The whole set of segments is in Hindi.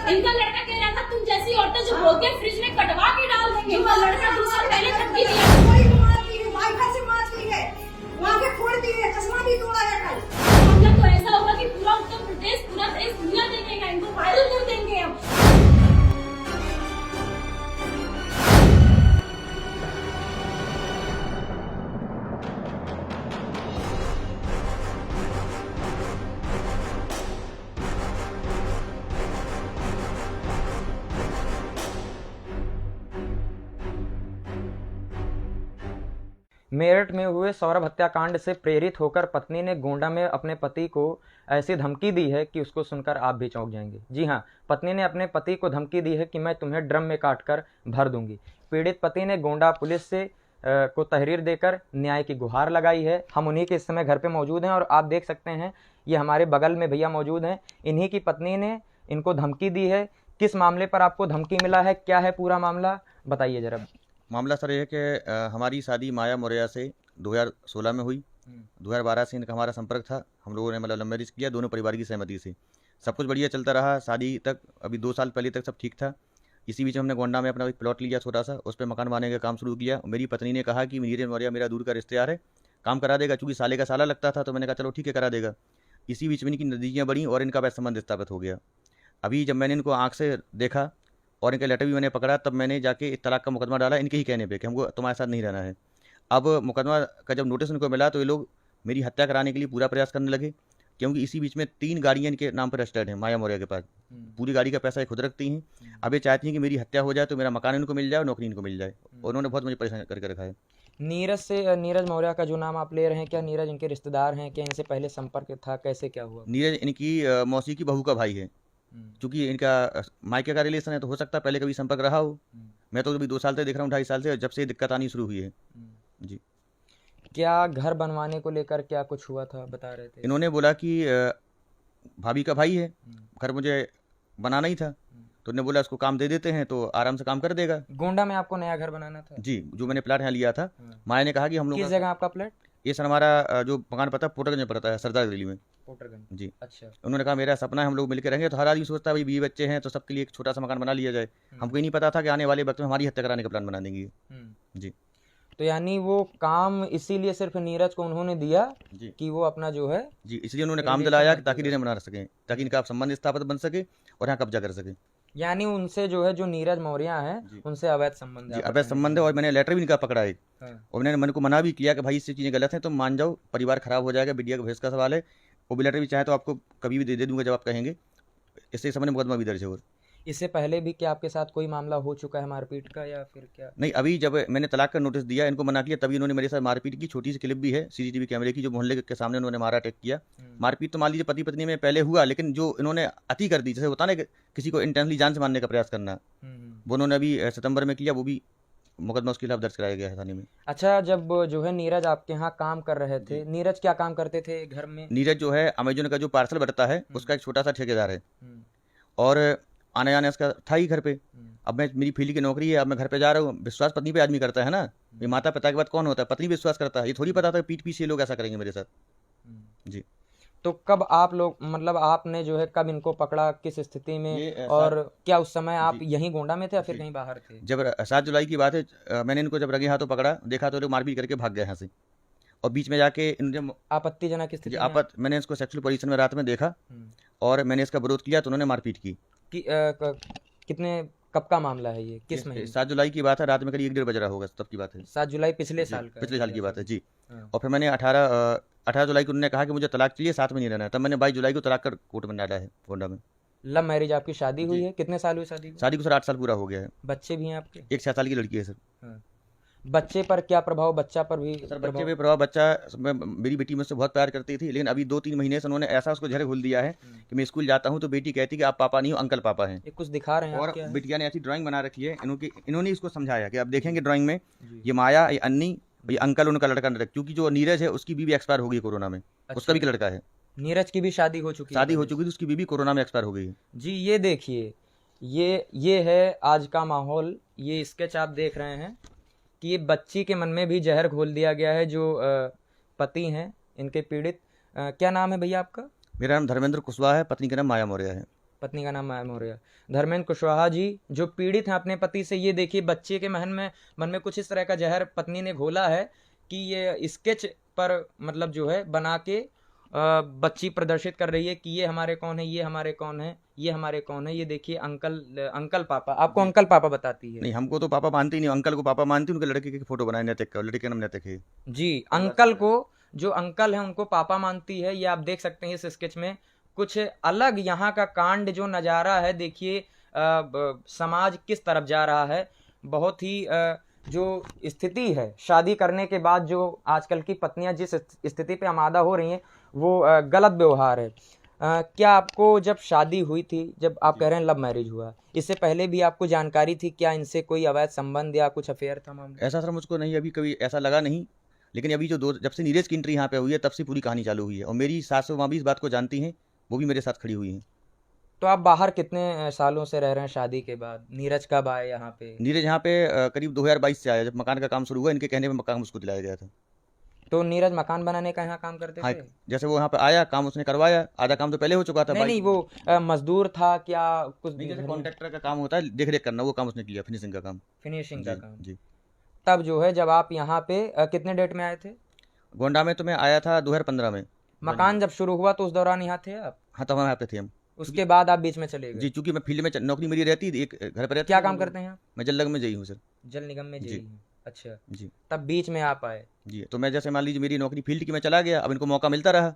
इनका लड़का कह रहा था तुम जैसी औरतें जो बोलती है फ्रिज में कटवा के डाल देंगे। इनका लड़का 2 साल पहले धमकी दिया। कोई मारती है, भाई घर से मारती है, वहाँ के फोड़ती है, चश्मा भी तोड़ा है कल। मतलब तो ऐसा होगा कि पूरा उत्तर प्रदेश, पूरा देश, दुनिया देखेगा, इनको वायरल कर देंगे हम। मेरठ में हुए सौरभ हत्याकांड से प्रेरित होकर पत्नी ने गोंडा में अपने पति को ऐसी धमकी दी है कि उसको सुनकर आप भी चौंक जाएंगे। जी हां, पत्नी ने अपने पति को धमकी दी है कि मैं तुम्हें ड्रम में काटकर भर दूंगी। पीड़ित पति ने गोंडा पुलिस से को तहरीर देकर न्याय की गुहार लगाई है। हम उन्हीं के इस समय घर पे मौजूद हैं और आप देख सकते हैं ये हमारे बगल में भैया मौजूद हैं। इन्हीं की पत्नी ने इनको धमकी दी है। किस मामले पर आपको धमकी मिला है, क्या है पूरा मामला, बताइए जरा। मामला सर ये है कि हमारी शादी माया मौर्या से 2016 में हुई। 2012 से इनका हमारा संपर्क था। हम लोगों ने मतलब लव मैरिज किया, दोनों परिवार की सहमति से। सब कुछ बढ़िया चलता रहा शादी तक। अभी 2 साल पहले तक सब ठीक था। इसी बीच हमने गोंडा में अपना एक प्लॉट लिया छोटा सा, उस पर मकान बनाने का काम शुरू किया। मेरी पत्नी ने कहा कि नीरज मौर्या मेरा दूर का रिश्तेदार है, काम करा देगा। चूँकि साले का साला लगता था तो मैंने कहा चलो ठीक है करा देगा। इसी बीच में इनकी नतीजियाँ बढ़ी और इनका वैध संबंध स्थापित हो गया। अभी जब मैंने इनको आँख से देखा और इनका लेटर भी मैंने पकड़ा, तब मैंने जाके तलाक का मुकदमा डाला इनके ही कहने पे कि हमको तुम्हारे साथ नहीं रहना है। अब मुकदमा का जब नोटिस इनको मिला तो ये लोग मेरी हत्या कराने के लिए पूरा प्रयास करने लगे, क्योंकि इसी बीच में 3 गाड़ियाँ इनके नाम पर रजिस्टर्ड हैं माया मौर्या के पास। पूरी गाड़ी का पैसा ये खुद रखती हैं। अब ये चाहती हैं कि मेरी हत्या हो जाए तो मेरा मकान इनको मिल जाए और नौकरी इनको मिल जाए। और उन्होंने बहुत मुझे परेशान करके रखा है। नीरज मौर्या का जो नाम आप ले रहे हैं, क्या नीरज इनके रिश्तेदार हैं, क्या इनसे पहले संपर्क था, कैसे क्या हुआ? नीरज इनकी मौसी की बहू का भाई है। क्योंकि इनका मायके का रिलेशन है तो हो सकता है पहले कभी संपर्क रहा हो। मैं तो अभी 2 साल से देख रहा हूँ, 2.5 साल से, जब से दिक्कत आनी शुरू हुई है। जी। क्या घर बनवाने को लेकर क्या कुछ हुआ था, बता रहे थे? इन्होंने बोला कि भाभी का भाई है, घर मुझे बनाना ही था, तो उन्होंने बोला इसको काम दे देते हैं तो आराम से काम कर देगा। गोंडा में आपको नया घर बनाना था? जी, जो मैंने प्लाट यहाँ लिया था। माया ने कहा कि हम लोग किस जगह आपका फ्लैट? ये सर हमारा जो मकान पता पोटरगंज में पड़ता है, सरदार दिल्ली में। पोटरगंज। जी। अच्छा। उन्होंने कहा मेरा सपना है हम लोग मिलकर रहेंगे। तो हर आदमी सोचता है भाई 20 बच्चे हैं तो सबके लिए एक छोटा सा मकान बना लिया जाए। हमको ये नहीं पता था कि आने वाले वक्त में हमारी हत्या कराने का प्लान बना देंगे। जी। तो यानी वो काम इसीलिए सिर्फ नीरज को उन्होंने दिया जी कि वो अपना जो है जी, इसलिए उन्होंने काम दिलाया कि ताकि डेरे बना सकें, ताकि इनका संबंध स्थापित बन सके और यहाँ कब्जा कर सके। यानी उनसे जो है जो नीरज मौर्या है उनसे अवैध संबंध जी, है। अवैध संबंध है। और मैंने लेटर भी इनका पकड़ा है। हाँ। और मैंने मन को मना भी किया कि भाई इससे चीज़ें गलत हैं, तुम मान जाओ, परिवार खराब हो जाएगा, बिटिया का भविष्य का सवाल है। वो भी लेटर भी चाहे तो आपको कभी भी दे दूंगा जब आप कहेंगे। इससे समय मुकदमा भी दर्ज है। और इससे पहले भी क्या आपके साथ कोई मामला हो चुका है मारपीट का या फिर क्या? नहीं, अभी जब मैंने तलाक का नोटिस दिया, इनको मना किया, तभी इन्होंने मेरे साथ मारपीट की। छोटी सी क्लिप भी है सीसीटीवी कैमरे की, जो मोहल्ले के सामने उन्होंने मारा, अटैक किया। मारपीट तो मान लीजिए पति पत्नी में पहले हुआ, लेकिन जो इन्होंने अति कर दी, जैसे होता ना कि किसी को इंटेंशनली जान से मारने का प्रयास करना, वो उन्होंने अभी सितंबर में किया। वो भी मुकदमा उसके खिलाफ दर्ज कराया गया है थाने में। अच्छा, जब जो है नीरज आपके यहाँ काम कर रहे थे, नीरज क्या काम करते थे घर में? नीरज जो है अमेजोन का जो पार्सल भरता है उसका एक छोटा सा ठेकेदार है। और आने जाने उसका था ही घर पे। अब मैं, मेरी फील्ड की नौकरी है, अब मैं घर पे जा रहा हूँ। विश्वास पत्नी पे आदमी करता है ना। ये माता पिता के बाद कौन होता है? पत्नी विश्वास करता है। ये थोड़ी पता था पीठ पीछे लोग ऐसा करेंगे मेरे साथ। जी। तो कब आप लोग, मतलब आपने जो है कब इनको पकड़ा, किस स्थिति में, और क्या उस समय आप यहीं गोंडा में थे या फिर कहीं बाहर थे? जब 7 जुलाई की बात है, मैंने इनको जब रंगे हाथों पकड़ा, देखा तो लोग मारपीट करके भाग गए यहाँ से। और बीच में जाके इन्होंने आपत्तिजनक स्थिति में मैंने इसको सेक्सुअल पोजीशन में रात में देखा और मैंने इसका विरोध किया तो उन्होंने मारपीट की। कितने, कब का मामला है ये, किस महीने? 7 जुलाई की बात है, रात में करीब 1-1:30 बज रहा होगा, तब की बात है। 7 जुलाई पिछले साल का? पिछले साल की बात है जी। और फिर मैंने 18 जुलाई को उन्होंने कहा कि मुझे तलाक चाहिए, साथ में नहीं रहना है। तब मैंने 22 जुलाई को तलाक कर कोर्ट में डाला है गोंडा में। लव मैरिज आपकी शादी हुई है? कितने साल हुई शादी को? शादी को सर 8 साल पूरा हो गया है। बच्चे भी हैं आपके? एक 6 साल की लड़की है सर। बच्चे पर क्या प्रभाव, बच्चा पर भी? सर बच्चे पे प्रभाव, बच्चा, मेरी बेटी मुझसे बहुत प्यार करती थी, लेकिन अभी 2-3 महीने से उन्होंने ऐसा उसको झरे घुल दिया है कि मैं स्कूल जाता हूँ तो बेटी कहती कि आप पापा नहीं हो, अंकल पापा हैं। ये कुछ दिखा रहे हैं और आप क्या है? बिटिया ने ऐसी ड्राइंग बना रखी है, इन्होंने इसको समझाया कि आप देखेंगे ड्राइंग में ये माया, ये अन्नी, ये अंकल उनका लड़का, क्योंकि जो नीरज है उसकी बीवी एक्सपायर हो गई कोरोना में। उसका भी लड़का है। नीरज की भी शादी हो चुकी है? शादी हो चुकी थी, उसकी बीवी कोरोना में एक्सपायर हो गई है। जी, ये देखिए, ये है आज का माहौल। ये स्केच आप देख रहे हैं कि ये बच्ची के मन में भी जहर घोल दिया गया है। जो पति हैं इनके पीड़ित, क्या नाम है भैया आपका? मेरा नाम धर्मेंद्र कुशवाहा है, पत्नी का नाम माया मौर्य है। पत्नी का नाम माया मौर्य। धर्मेंद्र कुशवाहा जी जो पीड़ित हैं अपने पति से, ये देखिए बच्चे के मन में कुछ इस तरह का जहर पत्नी ने घोला है कि ये स्केच पर मतलब जो है बना के बच्ची प्रदर्शित कर रही है कि ये हमारे कौन है, ये हमारे कौन है, ये हमारे कौन है। ये देखिए अंकल पापा, आपको अंकल पापा बताती है। नहीं, हमको तो पापा मानती ही नहीं, अंकल को पापा मानती, उनके लड़के की फोटो बनाए नैतिक का, लड़के का नाम नैतिक है जी। अंकल को, जो अंकल है उनको पापा मानती है। ये आप देख सकते हैं इस स्केच में कुछ अलग यहाँ का कांड जो नज़ारा है। देखिए समाज किस तरफ जा रहा है। बहुत ही जो स्थिति है शादी करने के बाद, जो आजकल की पत्नियां जिस स्थिति पे आमादा हो रही हैं, वो गलत व्यवहार है। क्या आपको जब शादी हुई थी, जब आप कह रहे हैं लव मैरिज हुआ, इससे पहले भी आपको जानकारी थी क्या इनसे कोई अवैध संबंध या कुछ अफेयर था मामला? ऐसा सर मुझको नहीं, अभी कभी ऐसा लगा नहीं, लेकिन अभी जब से नीरज की एंट्री यहाँ पे हुई है तब से पूरी कहानी चालू हुई है। और मेरी सासू माँ भी इस बात को जानती हैं, वो भी मेरे साथ खड़ी हुई हैं। तो आप बाहर कितने सालों से रह रहे हैं शादी के बाद? नीरज कब आए यहाँ पे? नीरज यहाँ पे करीब 2022 से आया, जब मकान का काम शुरू हुआ, इनके कहने पे मकान उसको दिलाया गया था। तो नीरज मकान बनाने का यहाँ काम करते हाँ, थे? जैसे वो यहाँ पे आया, काम उसने करवाया, आधा काम तो पहले हो चुका था। नहीं, वो मजदूर था क्या? कुछ नहीं, जैसे कॉन्ट्रैक्टर का काम होता है, देख रेख करना, वो काम उसने किया, फिनिशिंग का काम। फिनिशिंग का जी, काम। जी। तब जो है जब आप यहाँ पे कितने डेट में आए थे? गोंडा में तो मैं आया था 2015 में। मकान जब शुरू हुआ तो उस दौरान यहाँ थे आप? हाँ, तब हम यहाँ पे थे हम। उसके बाद आप बीच में चले गए? जी, चूंकि मैं फील्ड में नौकरी मेरी रहती, एक घर पर रहती। क्या काम करते हैं आप? मैं जल निगम में जी हूँ सर। जल निगम में जी। जी हैं। अच्छा, जी, तब बीच में आप आए? जी। तो मैं जैसे मान लीजिए मेरी नौकरी फील्ड की, मैं चला गया, अब इनको मौका मिलता रहा।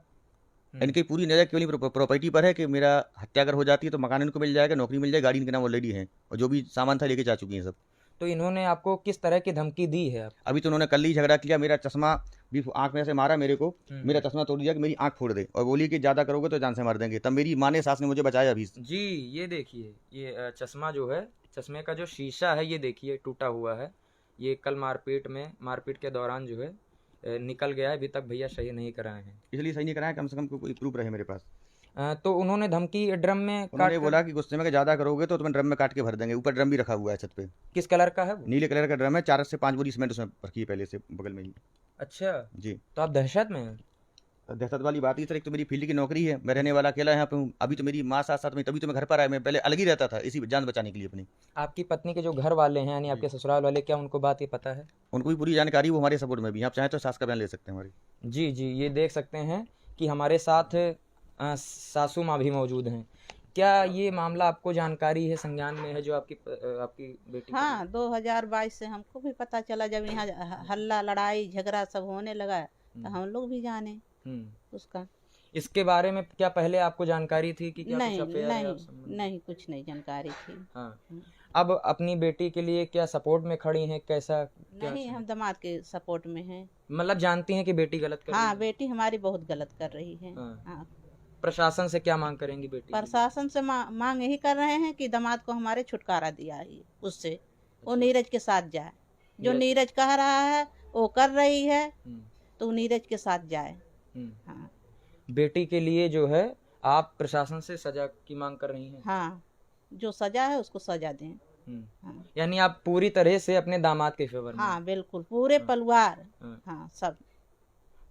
इनकी पूरी नज़र केवल प्रॉपर्टी पर है कि मेरा हत्या अगर हो जाती है तो मकान इनको मिल जाएगा, नौकरी मिल जाएगी, गाड़ी इनके नाम ऑलरेडी है, और जो भी सामान था लेके जा चुकी हैं सब। तो इन्होंने आपको किस तरह की धमकी दी है? अभी तो उन्होंने कल ही झगड़ा किया, मेरा चश्मा भी आंख में से मारा मेरे को, मेरा चश्मा तोड़ दिया कि मेरी आंख फोड़ दे, और बोली कि ज़्यादा करोगे तो जान से मार देंगे। तब मेरी माँ ने, सास ने मुझे बचाया अभी। जी, ये देखिए, ये चश्मा जो है, चश्मे का जो शीशा है ये देखिए टूटा हुआ है। ये कल मारपीट के दौरान जो है निकल गया है। अभी तक भैया सही नहीं कराए हैं, इसलिए सही नहीं कराया, कम से कम कोई प्रूफ रहे मेरे पास। तो उन्होंने धमकी ड्रम में उन्होंने काट बोला कि गुस्से में ज़्यादा करोगे तो तुम्हें ड्रम में काट के भर देंगे। ऊपर ड्रम भी रखा हुआ है छत पे, किस कलर का है वो? नीले कलर का ड्रम है, 4 से 5 बोरी सीमेंट उसमें रखी है पहले से बगल में ही। अच्छा, जी। तो आप दहशत में हैं? दहशत वाली बात ही सर, एक तो मेरी फील्ड की नौकरी है, मैं रहने वाला अकेला यहाँ पे हूँ। अभी तो मेरी माँ साथ साथ में, तभी तो मैं घर पर आया। मैं पहले अलग ही रहता था, इसी जान बचाने के लिए अपनी। आपकी पत्नी के जो घर वाले हैं, यानी आपके ससुराल वाले, क्या उनको बात ये पता है? उनको भी पूरी जानकारी, वो हमारे सपोर्ट में भी। आप चाहें तो सास का बयान ले सकते हैं हमारी। जी जी, ये देख सकते हैं कि हमारे साथ सासू माँ भी मौजूद हैं। क्या ये मामला आपको जानकारी है, संज्ञान में है, जो आपकी बेटी? हाँ, 2022 से हमको भी पता चला, जब यहाँ हल्ला लड़ाई झगड़ा सब होने लगा तो हम लोग भी जाने उसका। इसके बारे में क्या पहले आपको जानकारी थी कि क्या नहीं कुछ अफेयर है नहीं आप संबंध? नहीं, कुछ नहीं जानकारी थी। हाँ। अब अपनी बेटी के लिए क्या सपोर्ट में खड़ी हैं? कैसा क्या? नहीं, हम दामाद के सपोर्ट में हैं। मतलब जानती हैं कि बेटी गलत कर रही हाँ, है? बेटी हमारी बहुत गलत कर रही है। हाँ। हाँ, प्रशासन से क्या मांग करेंगी बेटी के लिए? प्रशासन से मांग यही कर रहे हैं कि दामाद को हमारे छुटकारा दिया है उससे, वो नीरज के साथ जाए। जो नीरज कह रहा है वो कर रही है, तो नीरज के साथ जाए। हाँ, बेटी के लिए जो है आप प्रशासन से सजा की मांग कर रही हैं? हाँ, जो सजा है उसको सजा दें। हाँ, यानी आप पूरी तरह से अपने दामाद के फेवर में? हाँ बिल्कुल, पूरे परिवार। हाँ, सब।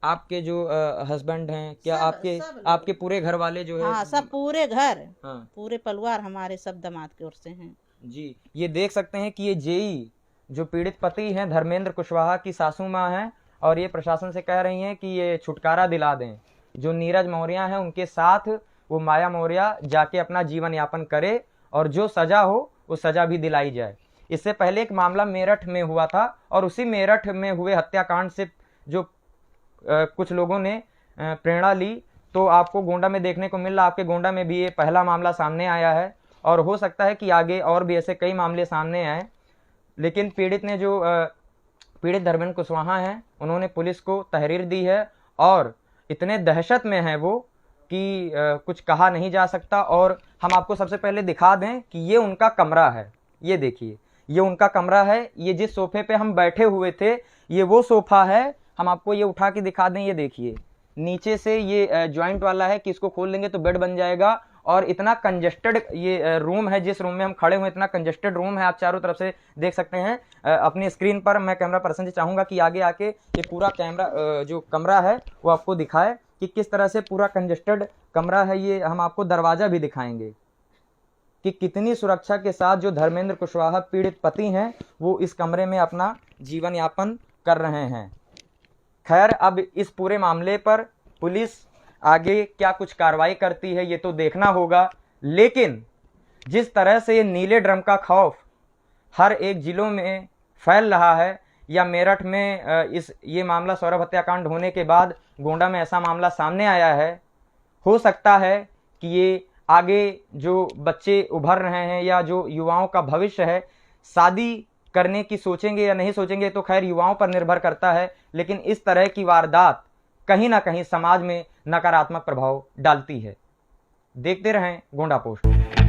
आपके जो हस्बैंड हैं, क्या सब आपके पूरे घर वाले जो है? हाँ, सब पूरे घर, हाँ पूरे परिवार हमारे सब दामाद की ओर से हैं। जी। ये देख सकते हैं कि ये जेई जो पीड़ित पति हैं धर्मेंद्र कुशवाहा की सासू माँ हैं, और ये प्रशासन से कह रही हैं कि ये छुटकारा दिला दें। जो नीरज मौर्य हैं उनके साथ वो माया मौर्य जाके अपना जीवन यापन करे, और जो सजा हो वो सजा भी दिलाई जाए। इससे पहले एक मामला मेरठ में हुआ था, और उसी मेरठ में हुए हत्याकांड से जो कुछ लोगों ने प्रेरणा ली, तो आपको गोंडा में देखने को मिल रहा। आपके गोंडा में भी ये पहला मामला सामने आया है, और हो सकता है कि आगे और भी ऐसे कई मामले सामने आए। लेकिन पीड़ित धर्मेंद्र कुशवाहा हैं, उन्होंने पुलिस को तहरीर दी है, और इतने दहशत में हैं वो कि कुछ कहा नहीं जा सकता। और हम आपको सबसे पहले दिखा दें कि ये उनका कमरा है। ये देखिए, ये उनका कमरा है। ये जिस सोफे पे हम बैठे हुए थे, ये वो सोफा है। हम आपको ये उठा के दिखा दें, ये देखिए नीचे से ये जॉइंट वाला है कि इसको खोल लेंगे तो बेड बन जाएगा। और इतना कंजेस्टेड ये रूम है, जिस रूम में हम खड़े हुए, इतना कंजेस्टेड रूम है। आप चारों तरफ से देख सकते हैं अपनी स्क्रीन पर। मैं कैमरा पर्सन से चाहूँगा कि आगे आके ये पूरा जो कमरा है वो आपको दिखाए कि किस तरह से पूरा कंजेस्टेड कमरा है। ये हम आपको दरवाज़ा भी दिखाएंगे। कि कितनी सुरक्षा के साथ जो धर्मेंद्र कुशवाहा पीड़ित पति हैं वो इस कमरे में अपना जीवन यापन कर रहे हैं। खैर, अब इस पूरे मामले पर पुलिस आगे क्या कुछ कार्रवाई करती है ये तो देखना होगा, लेकिन जिस तरह से ये नीले ड्रम का खौफ हर एक जिलों में फैल रहा है, या मेरठ में ये मामला सौरभ हत्याकांड होने के बाद गोंडा में ऐसा मामला सामने आया है, हो सकता है कि ये आगे जो बच्चे उभर रहे हैं या जो युवाओं का भविष्य है, शादी करने की सोचेंगे या नहीं सोचेंगे तो खैर युवाओं पर निर्भर करता है, लेकिन इस तरह की वारदात कहीं ना कहीं समाज में नकारात्मक प्रभाव डालती है। देखते रहें गोंडा पोस्ट।